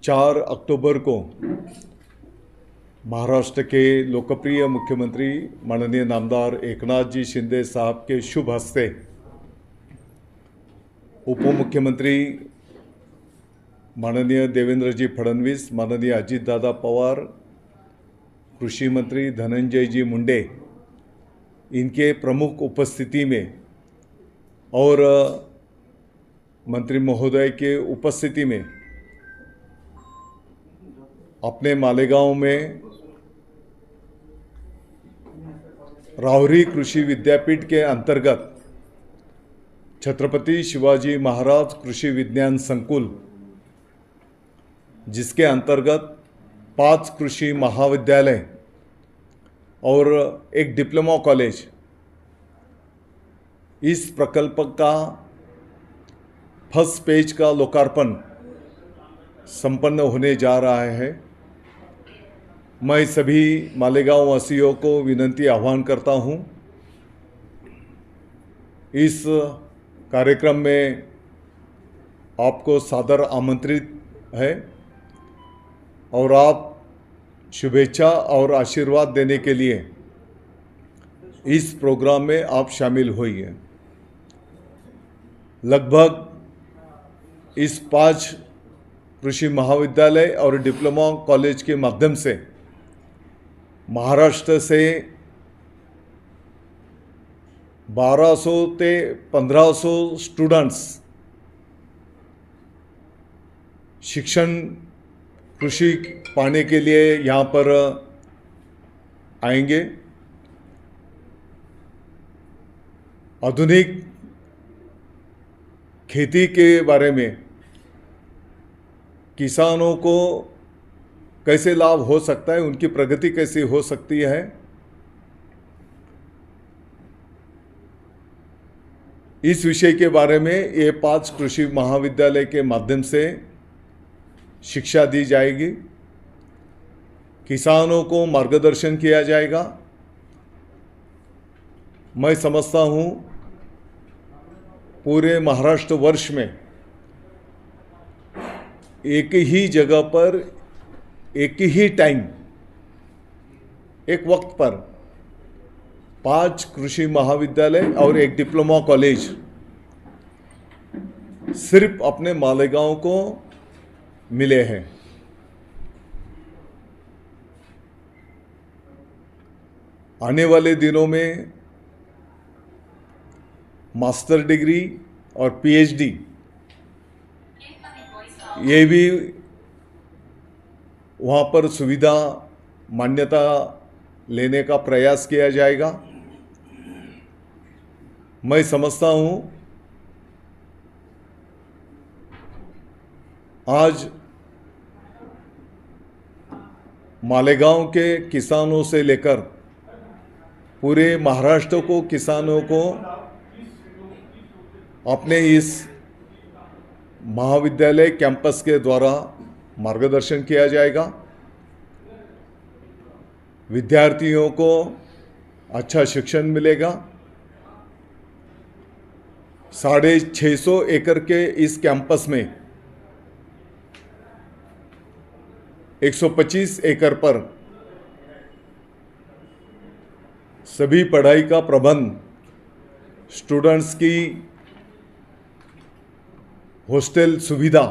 4 अक्टूबर को महाराष्ट्र के लोकप्रिय मुख्यमंत्री माननीय नामदार एकनाथ जी शिंदे साहब के शुभ हस्ते उप मुख्यमंत्री माननीय देवेंद्र जी फडणवीस, माननीय अजित दादा पवार, कृषि मंत्री धनंजय जी मुंडे, इनके प्रमुख उपस्थिति में और मंत्री महोदय के उपस्थिति में अपने मालेगांव में राहुरी कृषि विद्यापीठ के अंतर्गत छत्रपति शिवाजी महाराज कृषि विज्ञान संकुल, जिसके अंतर्गत 5 कृषि महाविद्यालय और एक डिप्लोमा कॉलेज, इस प्रकल्प का फर्स्ट पेज का लोकार्पण संपन्न होने जा रहा है। मैं सभी मालेगांव वासियों को विनंती आह्वान करता हूं, इस कार्यक्रम में आपको सादर आमंत्रित है और आप शुभेच्छा और आशीर्वाद देने के लिए इस प्रोग्राम में आप शामिल होइए। लगभग इस 5 कृषि महाविद्यालय और डिप्लोमा कॉलेज के माध्यम से महाराष्ट्र से 1200 से 1500 स्टूडेंट्स शिक्षण कृषि पाने के लिए यहाँ पर आएंगे। आधुनिक खेती के बारे में किसानों को कैसे लाभ हो सकता है, उनकी प्रगति कैसे हो सकती है, इस विषय के बारे में ये 5 कृषि महाविद्यालय के माध्यम से शिक्षा दी जाएगी। किसानों को मार्गदर्शन किया जाएगा। मैं समझता हूँ पूरे महाराष्ट्र वर्ष में एक ही जगह पर एक ही टाइम, एक वक्त पर 5 कृषि महाविद्यालय और एक डिप्लोमा कॉलेज सिर्फ अपने मालेगांव को मिले हैं। आने वाले दिनों में मास्टर डिग्री और पीएचडी ये भी वहाँ पर सुविधा मान्यता लेने का प्रयास किया जाएगा। मैं समझता हूँ आज मालेगांव के किसानों से लेकर पूरे महाराष्ट्र को किसानों को अपने इस महाविद्यालय कैंपस के द्वारा मार्गदर्शन किया जाएगा। विद्यार्थियों को अच्छा शिक्षण मिलेगा। 650 एकड़ के इस कैंपस में 125 एकड़ पर सभी पढ़ाई का प्रबंध, स्टूडेंट्स की हॉस्टल सुविधा,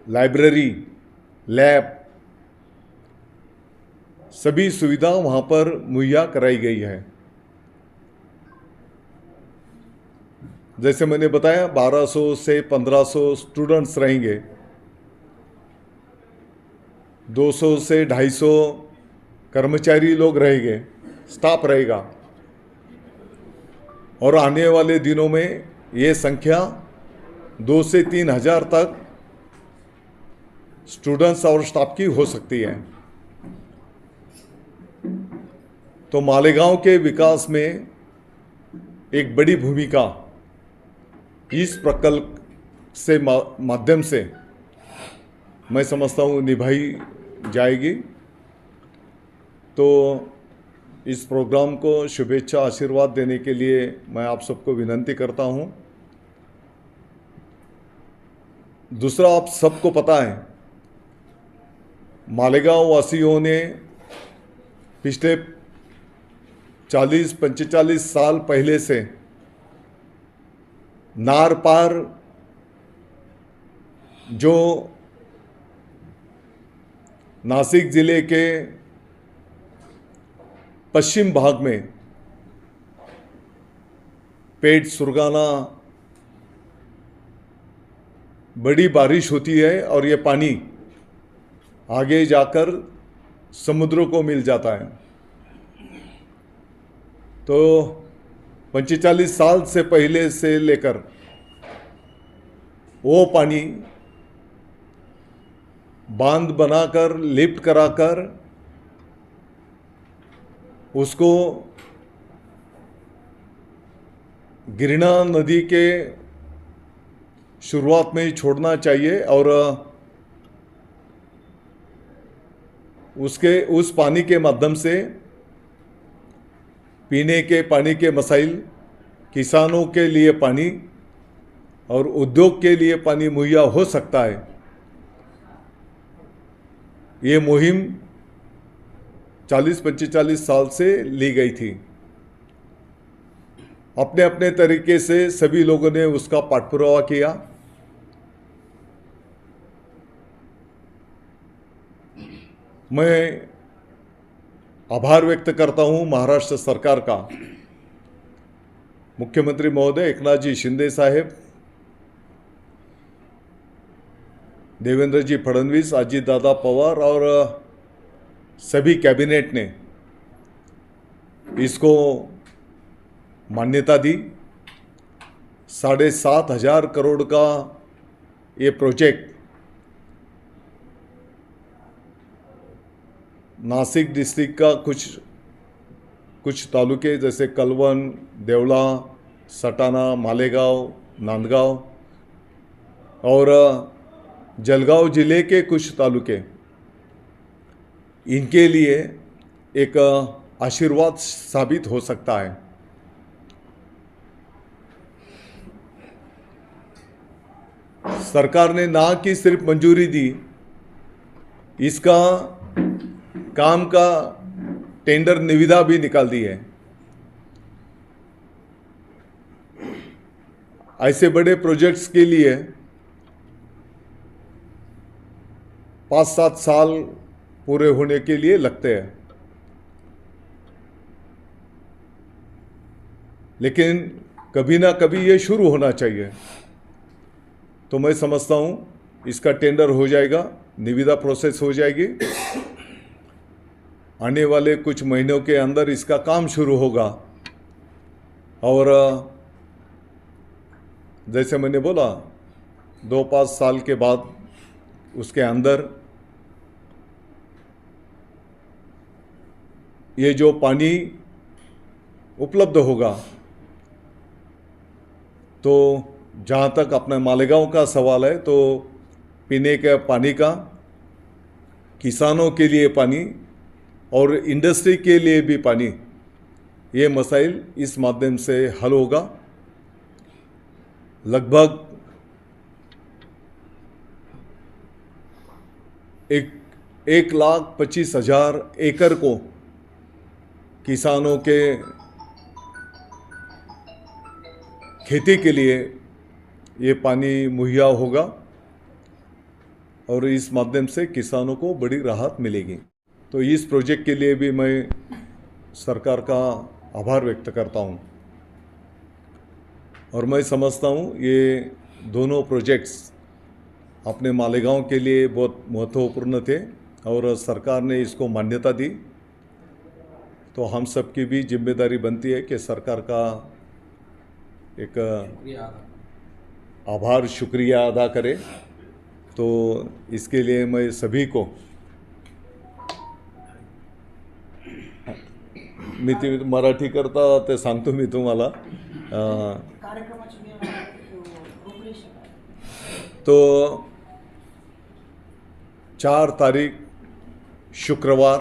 लाइब्रेरी, लैब, सभी सुविधा वहाँ पर मुहैया कराई गई है। जैसे मैंने बताया 1200 से 1500 स्टूडेंट्स रहेंगे, 200 से 250 कर्मचारी लोग रहेंगे, स्टाफ रहेगा और आने वाले दिनों में ये संख्या 2 से 3 हज़ार तक स्टूडेंट्स और स्टाफ की हो सकती है। तो मालेगांव के विकास में एक बड़ी भूमिका इस प्रकल्प से माध्यम से मैं समझता हूँ निभाई जाएगी। तो इस प्रोग्राम को शुभेच्छा आशीर्वाद देने के लिए मैं आप सबको विनंती करता हूँ। दूसरा, आप सबको पता है, मालेगांव वासियों ने पिछले 40-45 साल पहले से नार पार जो नासिक जिले के पश्चिम भाग में पेट सुरगाना बड़ी बारिश होती है और ये पानी आगे जाकर समुद्र को मिल जाता है। तो 45 साल से पहले से लेकर वो पानी बांध बनाकर लिफ्ट कराकर उसको गिरना नदी के शुरुआत में ही छोड़ना चाहिए और उस पानी के माध्यम से पीने के पानी के मसाइल, किसानों के लिए पानी और उद्योग के लिए पानी मुहैया हो सकता है। ये मुहिम 40-45 साल से ली गई थी। अपने अपने तरीके से सभी लोगों ने उसका पाठपुरावा किया। मैं आभार व्यक्त करता हूं महाराष्ट्र सरकार का, मुख्यमंत्री महोदय एकनाथ जी शिंदे साहेब, देवेंद्र जी फडणवीस, अजित दादा पवार और सभी कैबिनेट ने इसको मान्यता दी। 7,500 करोड़ का ये प्रोजेक्ट नासिक डिस्ट्रिक्ट का कुछ तालुके जैसे कलवन, देवला, सटाणा, मालेगांव, नांदगांव और जलगांव जिले के कुछ तालुके, इनके लिए एक आशीर्वाद साबित हो सकता है। सरकार ने ना कि सिर्फ मंजूरी दी, इसका काम का टेंडर निविदा भी निकाल दी है। ऐसे बड़े प्रोजेक्ट्स के लिए 5-7 साल पूरे होने के लिए लगते हैं, लेकिन कभी ना कभी ये शुरू होना चाहिए। तो मैं समझता हूँ इसका टेंडर हो जाएगा, निविदा प्रोसेस हो जाएगी, आने वाले कुछ महीनों के अंदर इसका काम शुरू होगा। और जैसे मैंने बोला 2-5 साल के बाद उसके अंदर ये जो पानी उपलब्ध होगा, तो जहाँ तक अपने मालेगांव का सवाल है, तो पीने के पानी का, किसानों के लिए पानी और इंडस्ट्री के लिए भी पानी, ये मसाइल इस माध्यम से हल होगा। लगभग 1,25,000 एकड़ को किसानों के खेती के लिए ये पानी मुहैया होगा और इस माध्यम से किसानों को बड़ी राहत मिलेगी। तो इस प्रोजेक्ट के लिए भी मैं सरकार का आभार व्यक्त करता हूँ और मैं समझता हूँ ये दोनों प्रोजेक्ट्स अपने मालेगांव के लिए बहुत महत्वपूर्ण थे और सरकार ने इसको मान्यता दी। तो हम सबकी भी जिम्मेदारी बनती है कि सरकार का एक आभार शुक्रिया अदा करें। तो इसके लिए मैं सभी को, मी ती मराठी करता ते सांगतो मी तुम्हाला। तो 4 तारीख शुक्रवार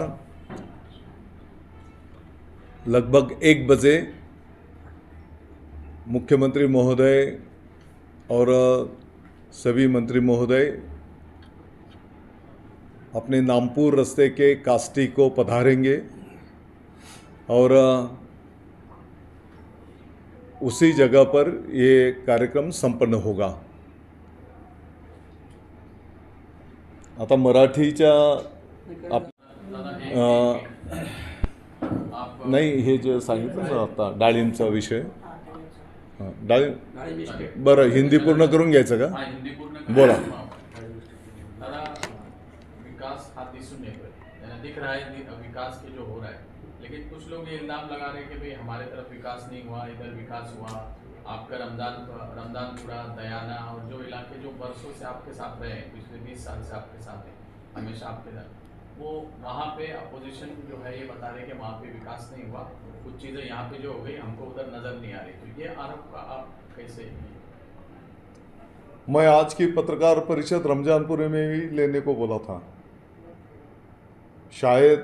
लगभग 1 बजे मुख्यमंत्री महोदय और सभी मंत्री महोदय, अपने नामपुर रास्ते के कास्टी को पधारेंगे और उसी जगह पर ये कार्यक्रम संपन्न होगा। आता मराठीच्या नाही, हे जे सांगितलं ना आता डाळिंबचा विषय, डाळिंब बरं, हिंदी पूर्ण करून घ्यायचं का? बोला। दादा, विकास हाथ दिसून येतोय, दिख रहा है विकास के जो हो रहा है, लेकिन कुछ लोग ये इल्जाम लगा रहे हैं कि भाई हमारे तरफ विकास नहीं हुआ, इधर विकास हुआ। आपका रमजानपुरा, दयाना और जो इलाके जो वर्षों से आपके साथ रहे हैं, पिछले 20 साल से आपके साथ हैं, हमेशा आपके साथ, वो वहाँ पे अपोजिशन जो है ये बता रहे कि वहाँ पे विकास नहीं हुआ, कुछ चीज़ें यहाँ पे जो हो गई हमको उधर नज़र नहीं आ रही। तो ये आरोप का आप कैसे? मैं आज की पत्रकार परिषद रमजानपुरे में भी लेने को बोला था। शायद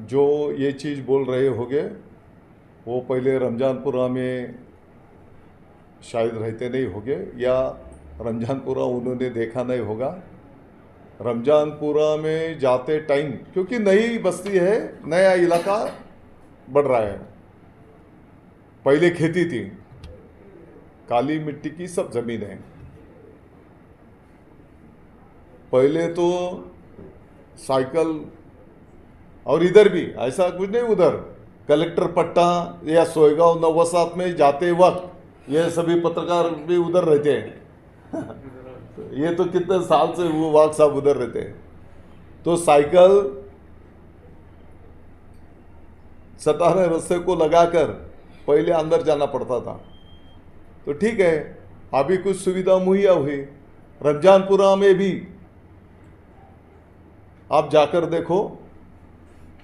जो ये चीज़ बोल रहे होंगे वो पहले रमजानपुरा में शायद रहते नहीं होंगे, या रमजानपुरा उन्होंने देखा नहीं होगा। रमजानपुरा में जाते टाइम, क्योंकि नई बस्ती है, नया इलाका बढ़ रहा है, पहले खेती थी, काली मिट्टी की सब जमीन है। पहले तो साइकिल, और इधर भी ऐसा कुछ नहीं, उधर कलेक्टर पट्टा या सोयगांव नवसात में जाते वक्त ये सभी पत्रकार भी उधर रहते हैं। ये तो कितने साल से वो वाघ साहब उधर रहते हैं। तो साइकिल सताने रास्ते को लगाकर पहले अंदर जाना पड़ता था। तो ठीक है, अभी कुछ सुविधा मुहैया हुई। रमजानपुरा में भी आप जाकर देखो,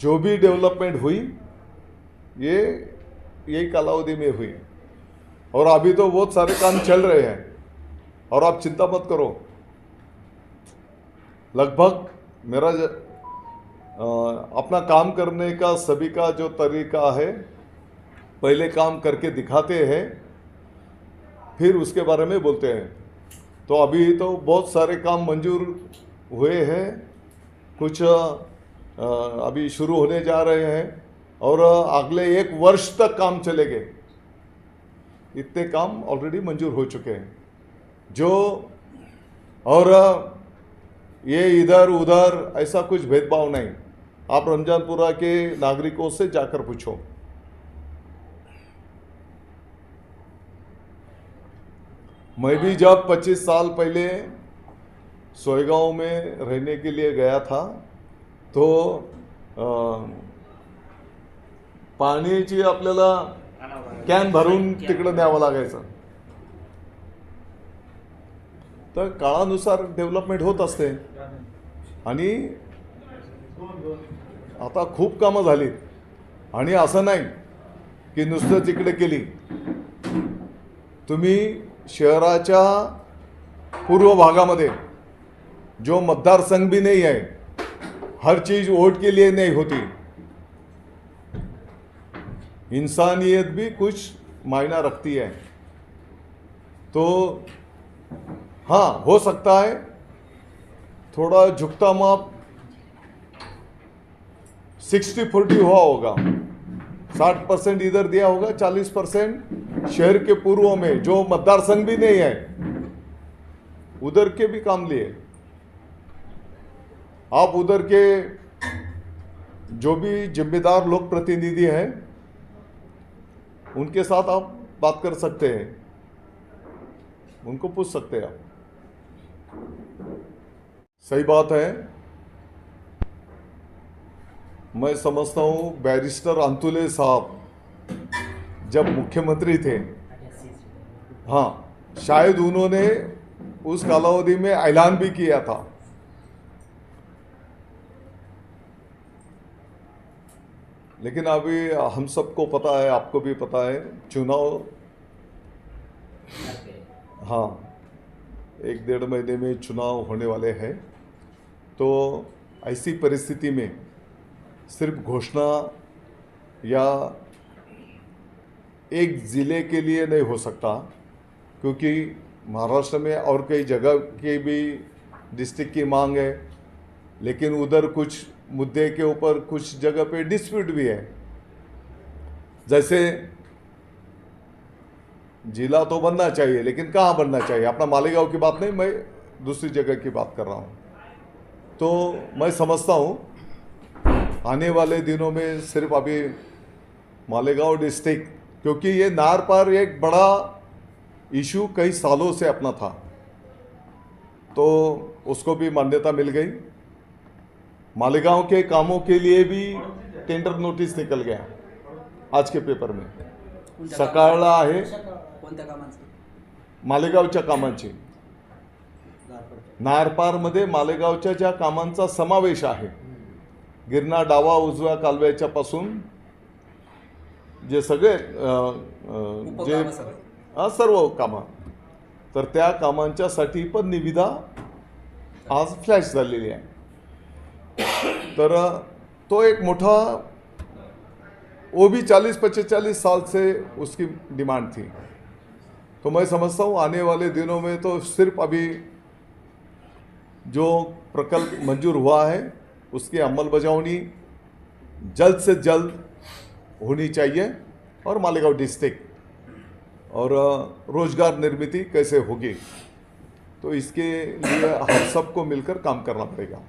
जो भी डेवलपमेंट हुई ये यही कालावधि में हुई, और अभी तो बहुत सारे काम चल रहे हैं। और आप चिंता मत करो, लगभग मेरा अपना काम करने का सभी का जो तरीका है, पहले काम करके दिखाते हैं, फिर उसके बारे में बोलते हैं। तो अभी तो बहुत सारे काम मंजूर हुए हैं, कुछ अभी शुरू होने जा रहे हैं, और अगले 1 वर्ष तक काम चलेंगे। इतने काम ऑलरेडी मंजूर हो चुके हैं जो, और ये इधर उधर ऐसा कुछ भेदभाव नहीं। आप रमजानपुरा के नागरिकों से जाकर पूछो। मैं भी जब 25 साल पहले सोयगांव में रहने के लिए गया था, तो पाण्याची आपल्याला कॅन भरून तिकडे न्यावं लागायचं। तर काळानुसार डेव्हलपमेंट होत असते, आणि आता खूप कामं झाली, आणि असं नाही की नुसतं तिकडे केली। तुम्ही शहराच्या पूर्व भागामध्ये जो मतदारसंघ भी नहीं है, हर चीज़ वोट के लिए नहीं होती, इंसानियत भी कुछ मायना रखती है। तो हाँ, हो सकता है थोड़ा झुकता माप 60-40 हुआ होगा, 60% इधर दिया होगा, 40% शहर के पूर्व में जो मतदारसंघ भी नहीं है उधर के भी काम लिए। आप उधर के जो भी जिम्मेदार लोक प्रतिनिधि हैं उनके साथ आप बात कर सकते हैं, उनको पूछ सकते हैं आप। सही बात है, मैं समझता हूँ बैरिस्टर अंतुले साहब जब मुख्यमंत्री थे, हाँ, शायद उन्होंने उस कालावधि में ऐलान भी किया था। लेकिन अभी हम सबको पता है, आपको भी पता है, चुनाव, हाँ, 1-1.5 महीने में चुनाव होने वाले हैं। तो ऐसी परिस्थिति में सिर्फ घोषणा या एक ज़िले के लिए नहीं हो सकता, क्योंकि महाराष्ट्र में और कई जगह की भी डिस्ट्रिक्ट की मांग है, लेकिन उधर कुछ मुद्दे के ऊपर कुछ जगह पे डिस्प्यूट भी है। जैसे जिला तो बनना चाहिए, लेकिन कहाँ बनना चाहिए? अपना मालेगांव की बात नहीं, मैं दूसरी जगह की बात कर रहा हूँ। तो मैं समझता हूँ आने वाले दिनों में सिर्फ अभी मालेगांव डिस्ट्रिक्ट, क्योंकि ये नार पार एक बड़ा इशू कई सालों से अपना था, तो उसको भी मान्यता मिल गई। मालेगांव के कामों के लिए भी टेंडर नोटिस निकल गया आज के पेपर में। सकाळला आहे कोणत्या कामांचं? मालेगावच्या कामांची, नारपारमध्ये मालेगावच्या ज्या कामांचा समावेश आहे, गिरणा डावा उजव्या कालव्याच्या पासून जे सगळे जे उपकामं सगळे. सर्व कामं, तर त्या कामांच्यासाठी पण निविदा आज फ्लॅश झालेली आहे। तर तो एक मोठा, वो भी 40-45 साल से उसकी डिमांड थी। तो मैं समझता हूँ आने वाले दिनों में तो सिर्फ अभी जो प्रकल्प मंजूर हुआ है उसकी अमलबजावनी जल्द से जल्द होनी चाहिए, और मालेगांव डिस्ट्रिक्ट और रोजगार निर्मित कैसे होगी, तो इसके लिए हम सबको मिलकर काम करना पड़ेगा।